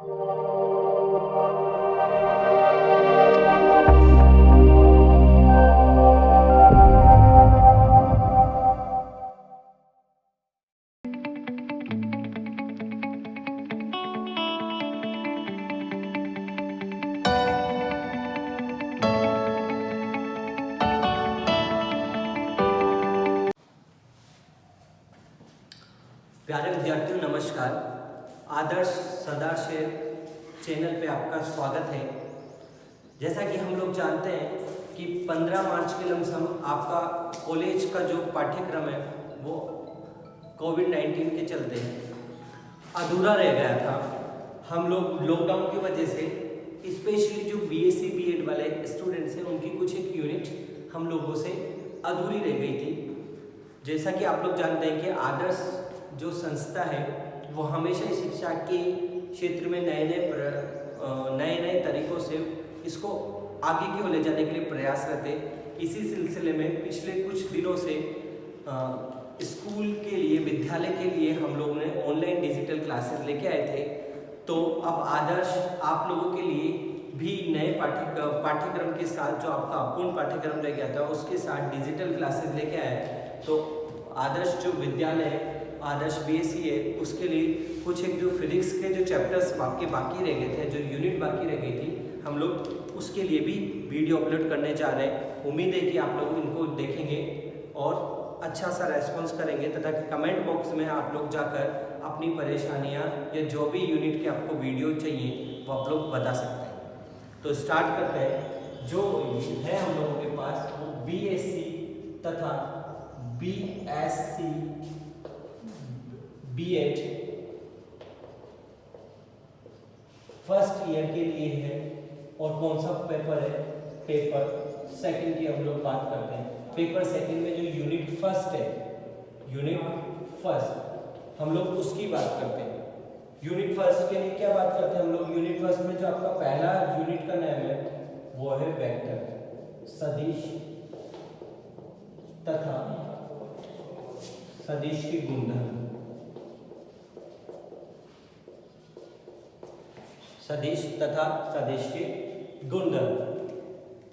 प्यारे विद्यार्थियों नमस्कार। आदर्श सदाशय चैनल पे आपका स्वागत है। जैसा कि हम लोग जानते हैं कि 15 मार्च के लमसम आपका कॉलेज का जो पाठ्यक्रम है वो कोविड-19 के चलते अधूरा रह गया था। हम लोग लॉकडाउन की वजह से स्पेशली जो बीएससी बीएड वाले स्टूडेंट्स हैं उनकी कुछ एक यूनिट हम लोगों से अधूरी रह गई थी। जैसा कि आप लोग जानते हैं कि आदर्श जो संस्था है वो हमेशा शिक्षा के क्षेत्र में नए नए तरीकों से इसको आगे की ओर ले जाने के लिए प्रयासरत है। इसी सिलसिले में पिछले कुछ दिनों से स्कूल के लिए विद्यालय के लिए हम लोगों ने ऑनलाइन डिजिटल क्लासेस लेके आए थे। तो अब आदर्श आप लोगों के लिए भी नए पाठ्यक्रम के साथ जो आपका अपूर्ण पाठ्यक्रम रह गया था उसके साथ डिजिटल क्लासेस लेके आए। तो आदर्श जो विद्यालय है, आदर्श बीएससी है, उसके लिए कुछ एक जो फिजिक्स के जो चैप्टर्स आपके बाकी रह गए थे, जो यूनिट बाकी रह गई थी, हम लोग उसके लिए भी वीडियो अपलोड करने जा रहे हैं। उम्मीद है कि आप लोग इनको देखेंगे और अच्छा सा रेस्पॉन्स करेंगे तथा कमेंट बॉक्स में आप लोग जाकर अपनी परेशानियां या जो भी यूनिट के आपको वीडियो चाहिए वो आप लोग बता सकते हैं। तो स्टार्ट करते हैं। जो है हम लोगों के पास वो बीएससी तथा बीएससी बीएड फर्स्ट ईयर के लिए है। और कौन सा पेपर है? पेपर सेकंड की हम लोग बात करते हैं। पेपर सेकंड में जो यूनिट फर्स्ट है, यूनिट फर्स्ट हम लोग उसकी बात करते हैं। यूनिट फर्स्ट के लिए क्या बात करते हैं हम लोग? यूनिट फर्स्ट में जो आपका पहला यूनिट का नाम है वो है वेक्टर, सदिश तथा सदिश के गुणधर्म। सदिश तथा सदिश के गुणधर्म।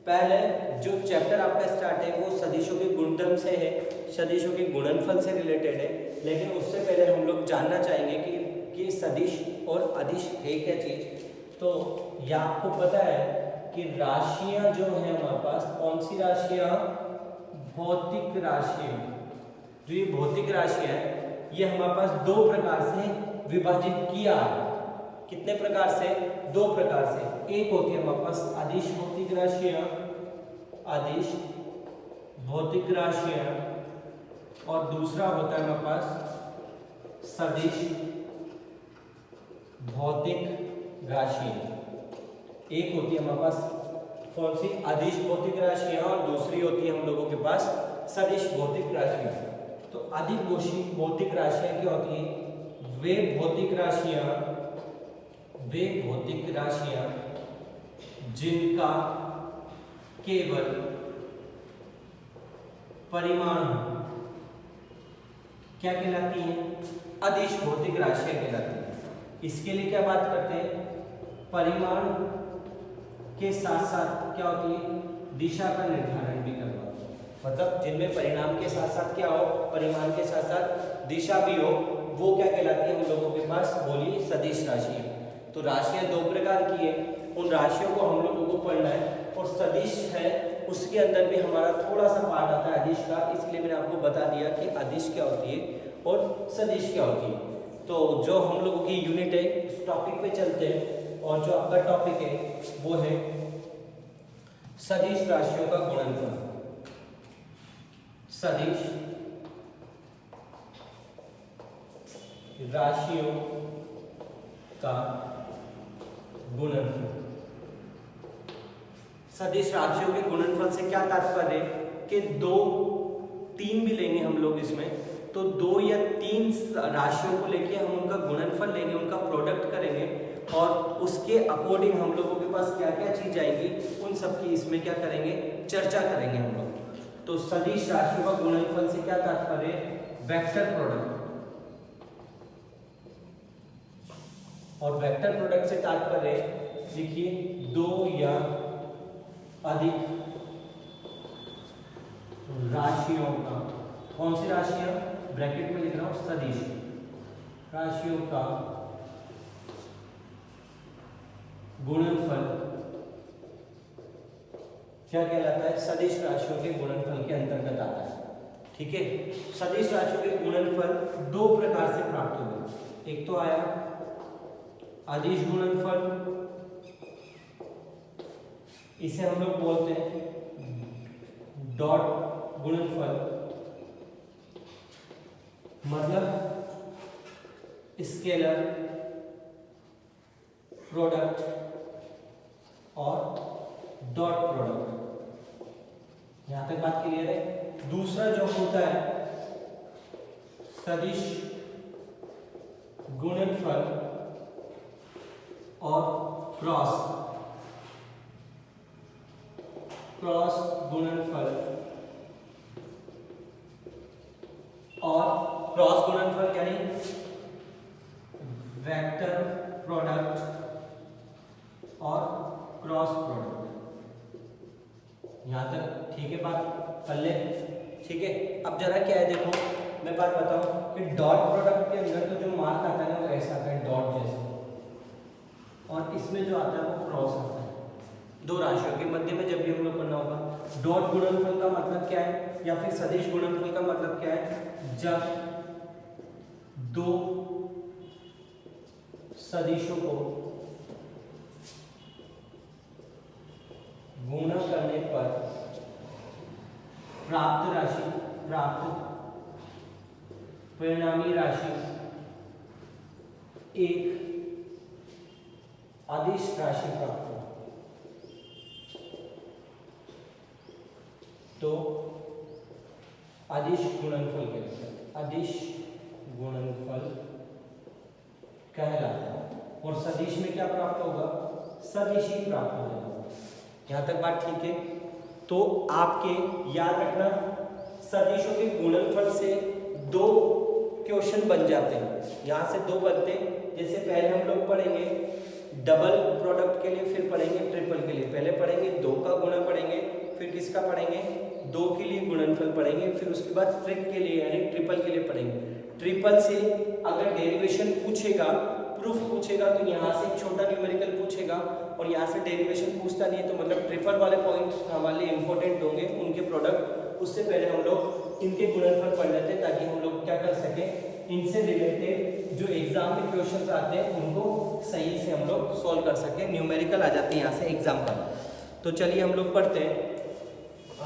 पहले जो चैप्टर आपका स्टार्ट है वो सदिशों के गुणधर्म से है, सदिशों के गुणनफल से रिलेटेड है। लेकिन उससे पहले हम लोग जानना चाहेंगे कि सदिश और अदिश है क्या चीज। तो यह आपको पता है कि राशियां जो है हमारे पास, कौन सी राशियां? भौतिक राशियां। जो ये भौतिक राशियां है ये हमारे पास दो प्रकार से विभाजित किया। कितने प्रकार से? दो प्रकार से। एक होती है हमारे पास अदिश भौतिक राशियां, अदिश भौतिक राशियां, और दूसरा होता है हमारे पास सदिश भौतिक राशियां। एक होती है हमारे पास कौन सी? अदिश भौतिक राशियां, और दूसरी होती है हम लोगों के पास सदिश भौतिक राशियां। तो अदिश भौतिक राशियां क्या होती है? वे भौतिक राशियां जिनका केवल परिमाण क्या कहलाती है? अदिश भौतिक राशियां कहलाती है। इसके लिए क्या बात करते हैं? परिमाण के साथ साथ क्या होती है? दिशा का निर्धारण भी करवाते हैं। मतलब जिनमें परिणाम के साथ साथ क्या हो? परिमाण के साथ साथ दिशा भी हो, वो क्या कहलाती है हम लोगों के पास? बोलिए सदिश राशियां। तो राशियां दो प्रकार की है, उन राशियों को हम लोगों को पढ़ना है। और सदिश है उसके अंदर भी हमारा थोड़ा सा पार्ट आता है अदिश का, इसलिए मैंने आपको बता दिया कि अदिश क्या होती है और सदिश क्या होती है। तो जो हम लोगों की यूनिट है उस टॉपिक पे चलते हैं। और जो आपका टॉपिक है वो है सदिश राशियों का गुणनफल। सदिश राशियों का गुणनफल। सदिश राशियों के गुणनफल से क्या तात्पर्य है कि दो तीन भी लेंगे हम लोग इसमें, तो दो या तीन राशियों को लेके हम उनका गुणनफल लेंगे, उनका प्रोडक्ट करेंगे और उसके अकॉर्डिंग हम लोगों के पास क्या क्या चीज आएगी उन सब की इसमें क्या करेंगे? चर्चा करेंगे हम लोग। तो सदिश राशियों का गुणनफल से क्या तात्पर्य? Vector product. और वेक्टर प्रोडक्ट से तात्पर्य लिखिए दो या अधिक राशियों का, कौन सी राशियां, ब्रैकेट में लिख रहा हूं सदिश राशियों का गुणनफल क्या कहलाता है, सदिश राशियों के गुणनफल के अंतर्गत आता है। ठीक है, सदिश राशियों के गुणनफल दो प्रकार से प्राप्त होंगे। एक तो आया अदिश गुणनफल, इसे हम लोग बोलते हैं डॉट गुणनफल, मतलब स्केलर प्रोडक्ट और डॉट प्रोडक्ट। यहां तक बात क्लियर है। दूसरा जो होता है सदिश गुणनफल और क्रॉस गुणनफल, और क्रॉस गुणनफल यानी वेक्टर प्रोडक्ट और क्रॉस प्रोडक्ट। यहां तक ठीक है बात पल्ले? ठीक है, अब जरा क्या है देखो, मैं बात बताऊं कि डॉट प्रोडक्ट के अंदर तो जो मार्क आता है ना वो ऐसा आता है डॉट जैसा, और इसमें जो आता है वो क्रॉस आता है। दो राशियों के मध्य में जब भी हम लोग करना होगा, डॉट गुणनफल का मतलब क्या है या फिर सदिश गुणनफल का मतलब क्या है, जब दो सदिशों को गुणा करने पर प्राप्त परिणामी राशि एक अदिश राशि प्राप्त हो, तो अदिश गुणनफल कहते हैं, अदिश गुणनफल कहलाता है। और सदिश में क्या प्राप्त होगा, सदिश ही प्राप्त हो जाएगा। यहां तक बात ठीक है? तो आपके याद रखना सदिशों के गुणनफल से दो क्वेश्चन बन जाते हैं, यहां से दो बनते हैं। जैसे पहले हम लोग पढ़ेंगे डबल प्रोडक्ट के लिए, फिर पढ़ेंगे ट्रिपल के लिए। पहले पढ़ेंगे दो का गुणा पढ़ेंगे, फिर किसका पढ़ेंगे, दो के लिए गुणनफल पढ़ेंगे, फिर उसके बाद ट्रिप के लिए यानी ट्रिपल के लिए पढ़ेंगे। ट्रिपल से अगर डेरिवेशन पूछेगा, प्रूफ पूछेगा, तो यहाँ से एक छोटा न्यूमेरिकल पूछेगा और यहाँ से डेरिवेशन पूछता नहीं है, तो मतलब ट्रिपल वाले पॉइंट हमारे लिए इंपॉर्टेंट होंगे, उनके प्रोडक्ट। उससे पहले हम लोग इनके गुणनफल पढ़ लेते हैं ताकि हम लोग क्या कर सकें, इनसे रिलेटेड जो एग्जाम में क्वेश्चन आते हैं उनको सही से हम लोग सॉल्व कर सकें। न्यूमेरिकल आ जाते हैं यहाँ से एग्जाम पर। तो चलिए हम लोग पढ़ते हैं।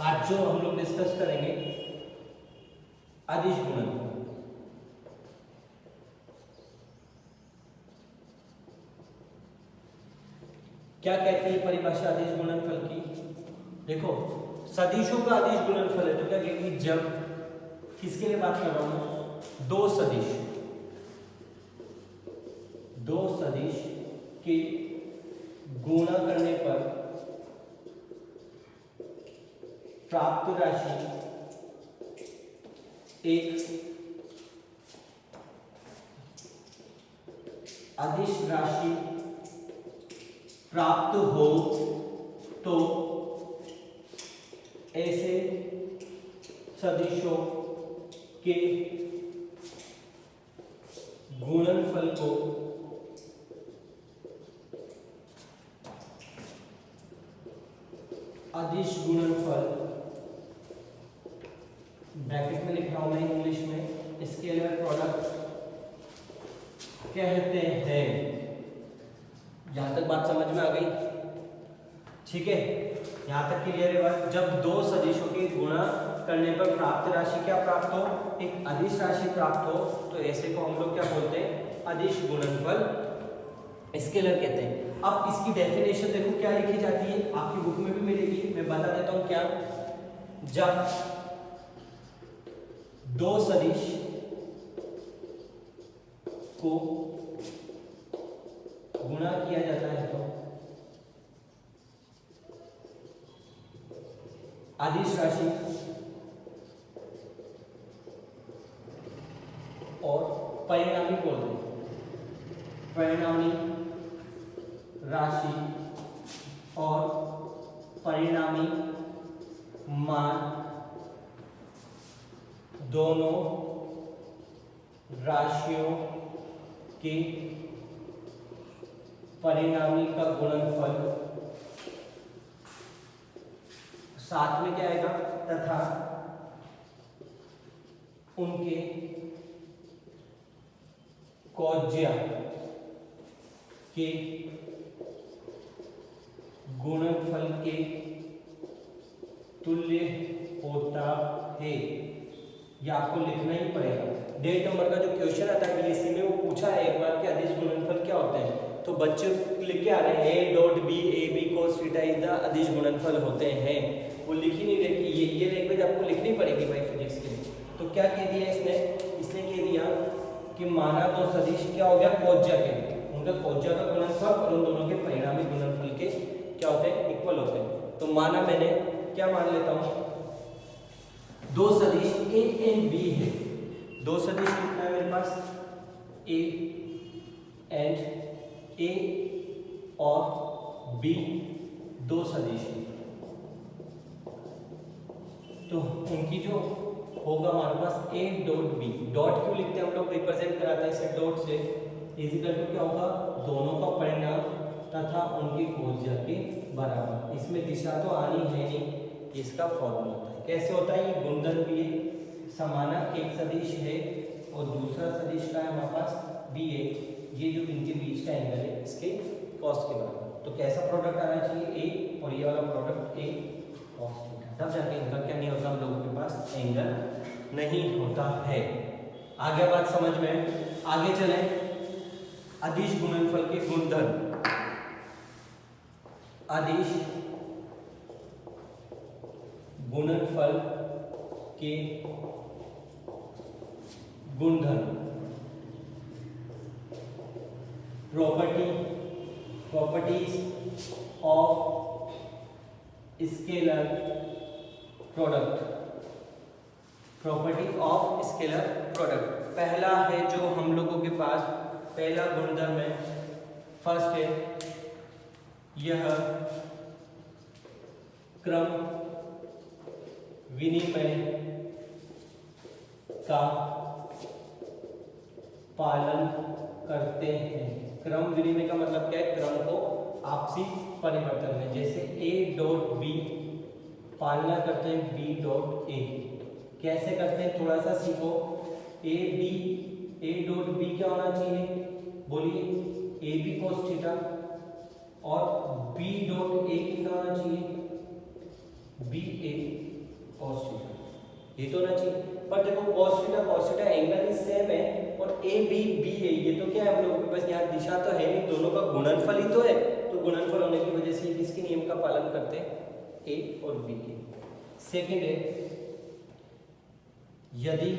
आज जो हम लोग डिस्कस करेंगे अदिश गुणनफल। क्या कहती है परिभाषा अदिश गुणनफल की? देखो सदिशों का अदिश गुणनफल है तो क्या कहेगी, जब किसके लिए बात कर रहा हूं, दो सदिश के गुणा करने पर प्राप्त राशि एक अदिश राशि प्राप्त हो तो ऐसे सदिशों के गुणनफल को अदिश गुणनफल, ब्रैकेट में लिख रहा हूं मैं इंग्लिश में, स्केलर प्रोडक्ट कहते हैं। यहां तक बात समझ में आ गई? ठीक है, यहां तक क्लियर है बात? जब दो सदिशों के गुणा करने पर प्राप्त राशि क्या प्राप्त हो, एक अदिश राशि प्राप्त हो, तो ऐसे को हम लोग क्या बोलते हैं, अदिश गुणनफल स्केलर कहते हैं। अब इसकी डेफिनेशन देखो क्या लिखी जाती है, आपकी बुक में भी मिलेगी, मैं बता देता हूं क्या। जब दो सदिश को गुणा किया जाता है तो अदिश राशि और परिणामी बोलते हैं, परिणामी राशि और परिणामी मान दोनों राशियों के परिणामी का गुणनफल, साथ में क्या आएगा, तथा उनके कौज्य के गुणनफल के तुल्य होता है। ये आपको लिखना ही पड़ेगा। 1.5 नंबर का जो क्वेश्चन आता है बीएससी में, वो पूछा है एक बार कि अदिश गुणनफल क्या होते हैं, तो बच्चे लिख के आ रहे हैं A dot B A B cos theta is the अदिश गुणनफल होते हैं। वो लिख ही नहीं रहे कि ये लैंग्वेज आपको लिखनी पड़ेगी भाई फिजिक्स के लिए। तो क्या कह दिया इसने कह दिया कि माना दो सदिश क्या हो गया, कौज्य के, उनका कौज्य का गुणनफल और उन दोनों के परिणामी गुणनफल के क्या होते हैं, इक्वल होते हैं। तो माना मैंने क्या मान लेता हूं, दो सदिश ए एंड बी है। दो सदिश कितना है मेरे पास, ए एंड ए और बी दो सदिश है। तो उनकी जो होगा हमारे पास ए डॉट बी, डॉट क्यों लिखते हैं हम लोग, रिप्रेजेंट कराते हैं इसे डॉट से, इजिकल टू क्या होगा, दोनों का परिणाम तथा उनकी कौज्य के बराबर। इसमें दिशा तो आनी है नहीं, इसका फॉर्मूला होता है। कैसे होता है, ये गुणधर्म भी है, समानक एक सदिश है और दूसरा सदिश का है हमारे पास बी है, ये जो इनके बीच का एंगल है इसके कॉस के बराबर। तो कैसा प्रोडक्ट आना चाहिए, ए और ये वाला प्रोडक्ट ए कॉस थीटा, तब जाके इनका क्या नहीं होता, हम लोगों के पास एंगल नहीं होता है। आगे बात समझ में, आगे चले, अदिश गुणनफल के गुणधर्म। अदिश गुणनफल के गुणधर्म, properties of scalar product, property of scalar product. पहला है जो हम लोगों के पास, पहला गुणधर्म है, फर्स्ट है, यह क्रम विनिमय का पालन करते हैं। क्रम विनिमय का मतलब क्या है, क्रम को आपसी परिवर्तन में, जैसे ए डॉट बी पालना करते हैं बी डॉट ए। कैसे करते हैं, थोड़ा सा सीखो। ए डॉट बी क्या होना चाहिए, बोलिए, ए बी cos थीटा, और बी डॉट ए कितना होना चाहिए, बी ए cos थीटा, ये तो होना चाहिए। पर देखो cos थीटा एंगल ही सेम है और ए बी बी है, ये तो क्या है हम लोगों के पास यहाँ दिशा तो है नहीं, दोनों का गुणनफल ही तो है। तो गुणनफल होने की वजह से किसके नियम का पालन करते हैं, ए और बी के। सेकंड है, यदि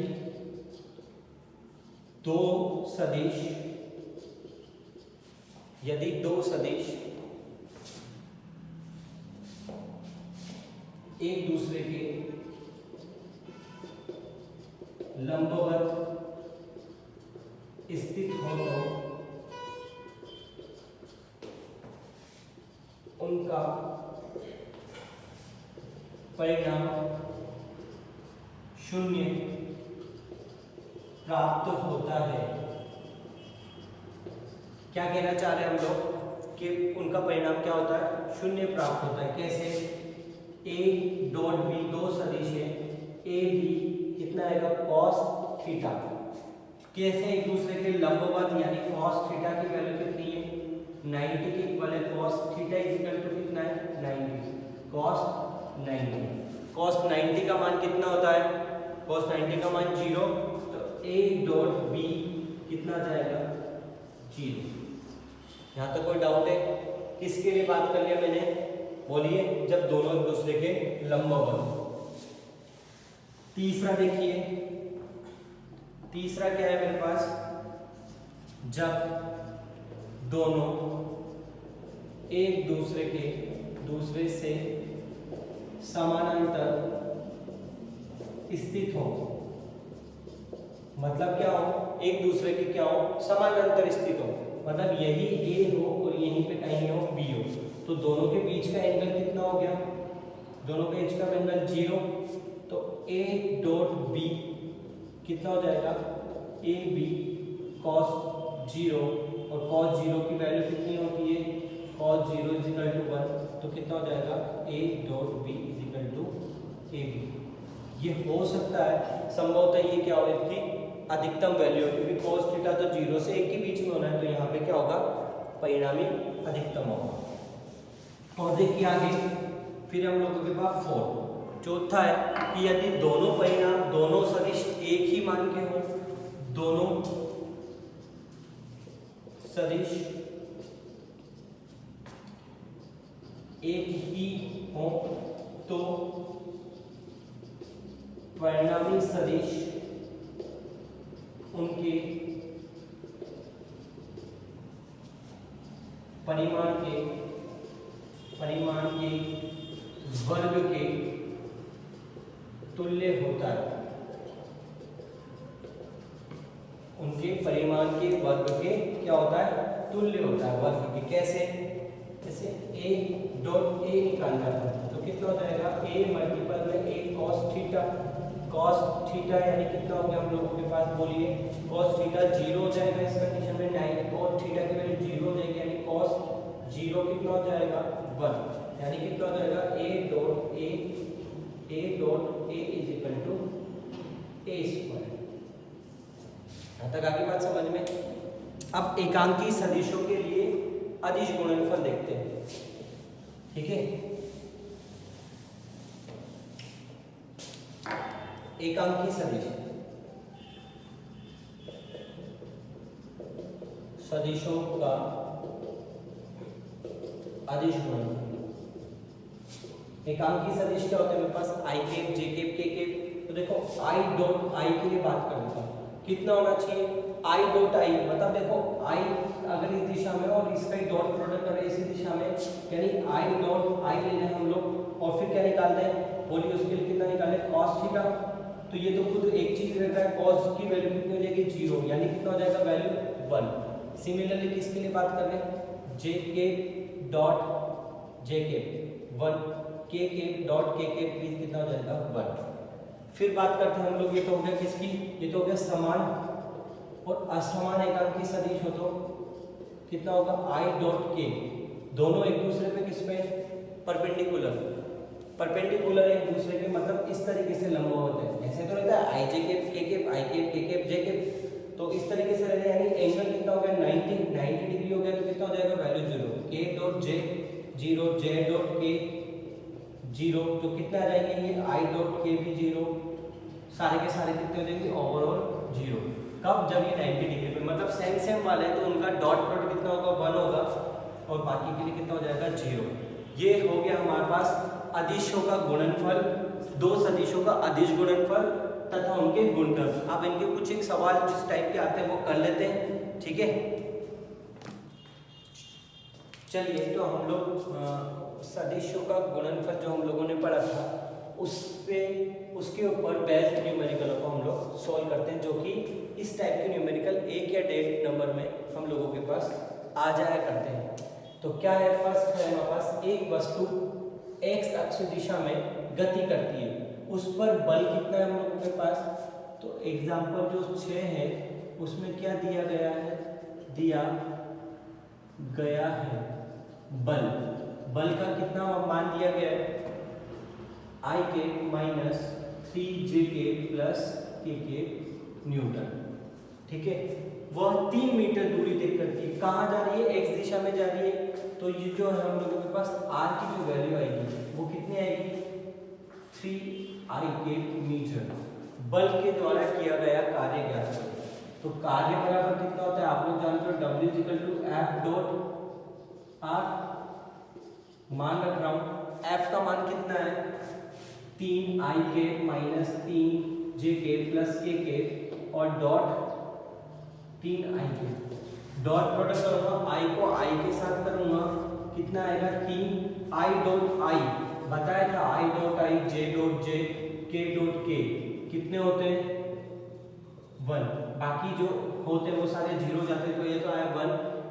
दो सदिश एक दूसरे के लंबवत स्थित हो तो उनका परिणाम शून्य प्राप्त होता है। क्या कहना चाह रहे हैं हम लोग कि उनका परिणाम क्या होता है, शून्य प्राप्त होता है। कैसे, ए डॉट बी दो सदिश है, ए बी कितना आएगा cos थीटा, कैसे एक दूसरे के लंबवत, यानी cos थीटा की वैल्यू कितनी है 90 के इक्वल है। cos theta is equal to कितना है 90, cos 90, cos 90 का मान कितना होता है, cos 90 का मान 0, तो a डॉट बी कितना जाएगा 0। यहाँ तक कोई डाउट है, किसके लिए बात कर लिया मैंने, बोलिए, जब दोनों एक दूसरे के लंबवत। तीसरा देखिए, तीसरा क्या है मेरे पास, जब दोनों एक दूसरे से समानांतर स्थित हो, मतलब क्या हो, एक दूसरे के क्या हो, समानांतर स्थित हो। मतलब यही ए हो और यहीं पे कहीं हो बी हो, तो दोनों के बीच का एंगल कितना हो गया, दोनों के बीच का एंगल 0, तो ए डॉट बी कितना हो जाएगा, ए बी कॉस 0, और कॉस 0 की वैल्यू कितनी होती है, कॉस 0 इजिकल टू 1, तो कितना हो जाएगा A dot B is equal to A B. ये हो सकता है संभवतः ये क्या हो, इसकी अधिकतम वैल्यू, क्योंकि cos थीटा तो 0 से 1 के बीच में होना है, तो यहाँ पे क्या होगा, परिणामी अधिकतम होगा। और देखिए आगे फिर हम लोगों के पास 4 चौथा है कि यदि दोनों परिणाम, दोनों सदिश एक ही मान के हो, दोनों सदिश एक ही हो, तो परिणामी सदिश उनके परिमाण के वर्ग के तुल्य होता है, उनके परिमाण के वर्ग के क्या होता है, तुल्य होता है, वर्ग के। कैसे, जैसे a डॉट a निकालना है तो कितना हो जाएगा, a मल्टीपल में a cos theta, cos theta यानी कितना हो गया हम लोगों के पास, बोलिए cos थीटा 0 हो जाएगा इस कंडीशन में, 9 और थीटा की वैल्यू 0 हो जाएगी, यानी cos 0 कितना हो जाएगा 1, यानी कितना हो जाएगा a dot a is equal to a square. यहाँ तक आगे बात समझ में। अब एकांकी सदिशों के लिए अदिश गुणनफल देखते हैं, ठीक है। एकांकी सदिश, सदिशों का अदिश गुणनफल। एकांकी सदिश क्या होते हैं मेरे पास, आई केप, जे केप, के केप। तो देखो आई डॉट आई के लिए बात करता हूँ, कितना होना चाहिए, आई डॉट आई, मतलब देखो आई अगर इस दिशा में और इसका ही डॉट प्रोडक्ट करें इसी दिशा में, यानी आई डॉट आई ले लें हम लोग, और फिर क्या निकालते हैं, बोलिए उसके लिए कितना निकालें, cos थीटा। तो ये तो खुद एक चीज रहता है, cos की वैल्यू कितनी हो जाएगी 0, यानी कितना हो जाएगा वैल्यू 1। सिमिलरली किसके लिए बात कर रहे हैं, जे के डॉट जे के 1, के डॉट के प्लीज कितना हो जाएगा 1। फिर बात करते हैं हम लोग, ये तो हो गया किसकी, ये तो हो गया समान और असमान एकांकी सदिश हो तो कितना होगा, आई डॉट के, दोनों एक दूसरे पे किस पे, परपेंडिकुलर, परपेंडिकुलर एक दूसरे के, मतलब इस तरीके से लंबवत है। ऐसे तो रहता है आई जे केप के केप, आई केप के केप जे केप, तो इस तरीके से रहता है, यानी एंगल कितना हो गया 90 डिग्री हो गया, तो कितना हो जाएगा वैल्यू 0, के डॉट जे 0, जे डॉट के 0, तो कितना आ जाएंगे ये आई डॉट के भी 0, सारे के सारे कितने हो जाएंगे ओवरऑल 0। कब, जब ये 90 डिग्री पे, मतलब सेम सेम वाले हैं, तो उनका डॉट प्रोडक्ट कितना होगा 1 होगा, और बाकी के लिए कितना हो जाएगा 0। ये हो गया हमारे पास अदिशों का गुणनफल, दो सदिशों का अदिश गुणनफल तथा उनके गुणधर्म। अब इनके कुछ एक सवाल जिस टाइप के आते हैं वो कर लेते हैं, ठीक है। चलिए, तो हम लोग सदिशों का गुणनफल जो हम लोगों ने पढ़ा था उस पे, उसके ऊपर बेस्ड न्यूमेरिकल को हम लोग सॉल्व करते हैं, जो कि इस टाइप के न्यूमेरिकल 1 या 1.5 नंबर में हम लोगों के पास आ जाया करते हैं। तो क्या है, फर्स्ट है हमारे पास एक वस्तु x अक्ष दिशा में गति करती है, उस पर बल कितना है हम लोगों के पास। तो एग्जाम्पल जो 6 है उसमें क्या दिया गया है, दिया गया है बल, बल का कितना मान दिया गया है, आई के माइनस 3 के प्लस के न्यूटन, ठीक है। वह 3 मीटर दूरी तय करती है, कहाँ जा रही है, x दिशा में जा रही है। तो ये जो है हम लोगों के पास r की जो वैल्यू आएगी वो कितनी आएगी, 3 के मीटर। बल के द्वारा किया गया कार्य ज्ञात करें। तो कार्य बराबर कितना होता है, आप लोग जानते हो, W equal to F dot R। मान रख रहा हूँ, F का मान कितना है, 3 के माइनस 3 के प्लस के और डॉट 3 के। डॉट प्रोडक्ट करूंगा, आई को आई के साथ करूंगा, कितना आएगा 3 डॉट आई, बताया था I dot I, J dot J, के डॉट के, कितने होते हैं 1, बाकी जो होते हैं वो सारे 0 जाते हैं, तो ये तो आया 1,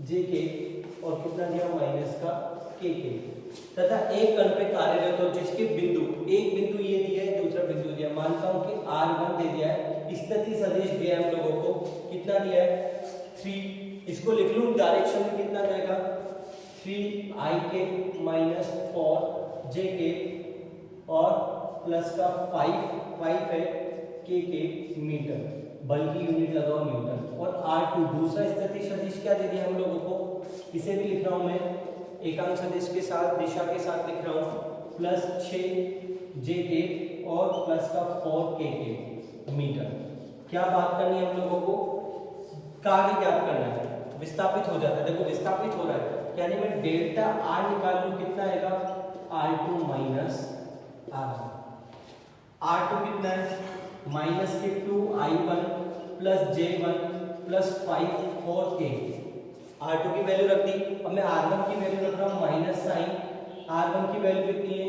जे के और कितना दिया माइनस का के तथा एक कण पे कार्यरत हो जिसके बिंदु, एक बिंदु ये दिया है, दूसरा बिंदु दिया, मानता हूं कि r1 दे दिया है, स्थिति सदिश दिया है हम लोगों को, कितना दिया है 3, इसको लिख लूं डायरेक्शन में कितना जाएगा 3ik माइनस 4jk और प्लस का 5 है के मीटर, बल की यूनिट लगाओ न्यूटन, और r2 दूसरा स्थिति सदिश क्या दे दिया हम लोगों को, इसे भी लिख रहा हूं मैं एकांक सदिश के साथ, दिशा के साथ लिख रहा हूं, प्लस 6jk और प्लस का 4k मीटर। क्या बात करनी है हम लोगों को, कार्य ज्ञात करना है, विस्थापित हो जाता है, देखो विस्थापित हो रहा है, यानी मैं डेल्टा आर निकाल लूं, कितना आएगा r2 माइनस r2 कितना है माइनस के 2i1 plus j1 plus 5 4k, r2 की वैल्यू रख दी। अब मैं r1 की वैल्यू रख रहा हूं माइनस साइन, r1 की वैल्यू कितनी है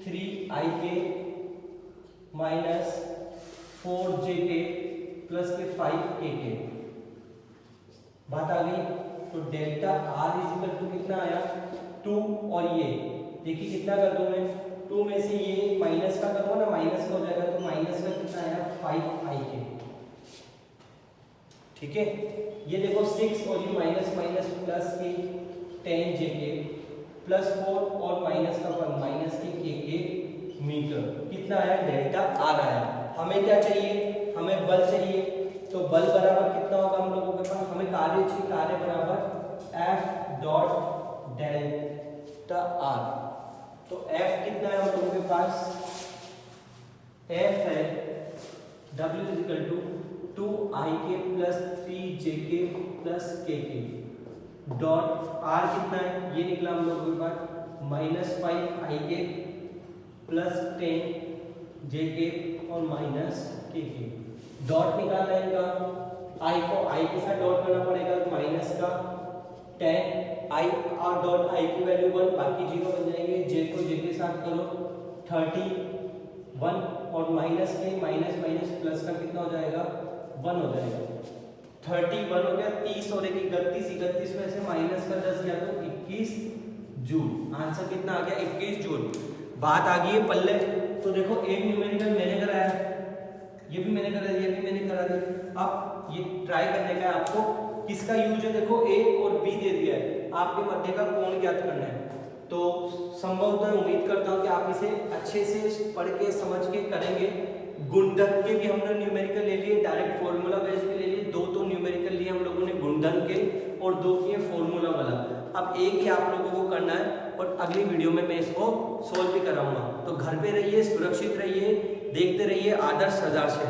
3ik माइनस 4jk प्लस के 5k, बात आ गई। तो डेल्टा r इक्वल टू कितना आया 2, और ये देखिए कितना कर दूं मैं 2 में से ये माइनस का करूंगा ना, माइनस का हो जाएगा, तो माइनस का कितना आया 5ik, ठीक है। ये देखो 6 और ये माइनस माइनस प्लस के 10jk प्लस 4 और माइनस का 1 माइनस के k मीटर, कितना आया डेल्टा r आया। हमें क्या चाहिए, हमें बल चाहिए, तो बल बराबर कितना होगा हम लोगों के पास, हमें कार्य चाहिए, कार्य बराबर F डॉट डेल्टा r, तो F कितना है हम लोगों के पास, F है W equal to 2ik plus 3jk plus kk dot r कितना है, ये निकला हम लोगों के पास माइनस 5ik प्लस 10jk और माइनस kk, डॉट निकालना है इनका, i को i के साथ डॉट करना पड़ेगा, माइनस का 10 i और डॉट i की वैल्यू 1, बाकी 0 बन जाएंगे, j को j के साथ करो 31 और माइनस के माइनस माइनस प्लस का कितना हो जाएगा 1 हो जाएगा, 31 हो गया, 30 और 1 31 में से माइनस का 10 गया तो 21 जूल, आंसर कितना आ गया 21 जूल। बात आ गई है पल्ले, तो देखो एक न्यूमेरिकल मैंने कराया, ये भी मैंने करा दिया, ये भी मैंने करा दिया, अब ये ट्राई करने का है आपको, किसका यूज है, देखो ए और बी दे दिया है, आपके मध्य का कोण ज्ञात करना है, तो संभवतः उम्मीद करता हूँ कि आप इसे अच्छे से पढ़ के समझ के करेंगे। गुणधन के भी हमने न्यूमेरिकल ले लिए, डायरेक्ट फॉर्मूला बेस्ड भी ले लिए, 2 तो न्यूमेरिकल लिए हम लोगों ने गुणधन के और 2 किए फॉर्मूला वाला, अब एक ही आप लोगों को करना है और अगली वीडियो में मैं इसको सोल्व भी कराऊंगा। तो घर पे रहिए, सुरक्षित रहिए, देखते रहिए आदर्श 1000 से।